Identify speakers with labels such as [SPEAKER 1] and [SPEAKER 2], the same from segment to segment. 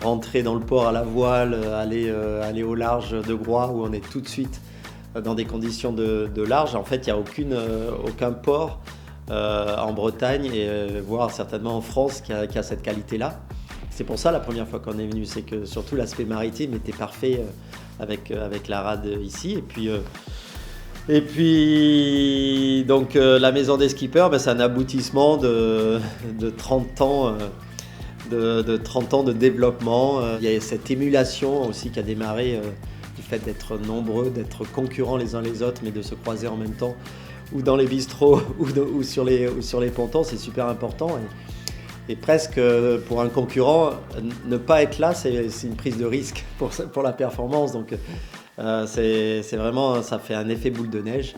[SPEAKER 1] rentrer dans le port à la voile, aller au large de Groix où on est tout de suite dans des conditions de large. En fait, il n'y a aucun port en Bretagne et voire certainement en France qui a cette qualité-là. C'est pour ça la première fois qu'on est venu, c'est que surtout l'aspect maritime était parfait avec la rade ici. Et puis donc la maison des skippers, c'est un aboutissement de 30 ans. De 30 ans de développement. Il y a cette émulation aussi qui a démarré du fait d'être nombreux, d'être concurrents les uns les autres, mais de se croiser en même temps, ou dans les bistrots ou sur les pontons, c'est super important. Et presque pour un concurrent, ne pas être là, c'est une prise de risque pour la performance. Donc c'est vraiment, ça fait un effet boule de neige.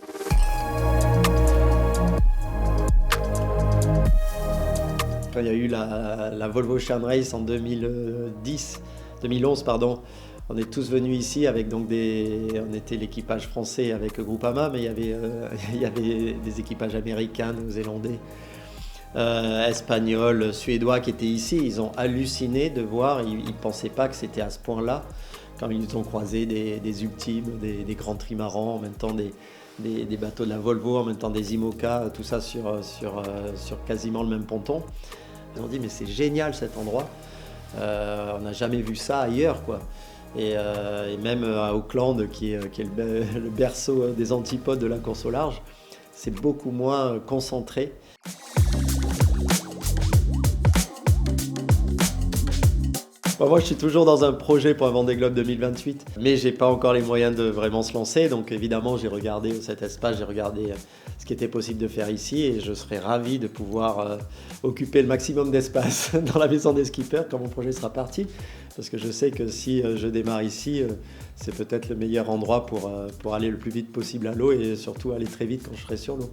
[SPEAKER 1] Quand il y a eu la Volvo Ocean Race en 2011, on est tous venus ici avec donc on était l'équipage français avec Groupama, mais il y avait des équipages américains, néo-zélandais, espagnols, suédois qui étaient ici. Ils ont halluciné de voir, ils ne pensaient pas que c'était à ce point-là, quand ils ont croisé des ultimes, des grands trimarans, en même temps des bateaux de la Volvo, en même temps des IMOCA, tout ça sur quasiment le même ponton. Ils ont dit mais c'est génial cet endroit, on n'a jamais vu ça ailleurs quoi. Et même à Auckland qui est le berceau des antipodes de la course au large, c'est beaucoup moins concentré. Moi, je suis toujours dans un projet pour un Vendée Globe 2028, mais j'ai pas encore les moyens de vraiment se lancer. Donc évidemment, j'ai regardé cet espace, j'ai regardé ce qui était possible de faire ici, et je serais ravi de pouvoir occuper le maximum d'espace dans la maison des skippers quand mon projet sera parti, parce que je sais que si je démarre ici, c'est peut-être le meilleur endroit pour aller le plus vite possible à l'eau et surtout aller très vite quand je serai sur l'eau.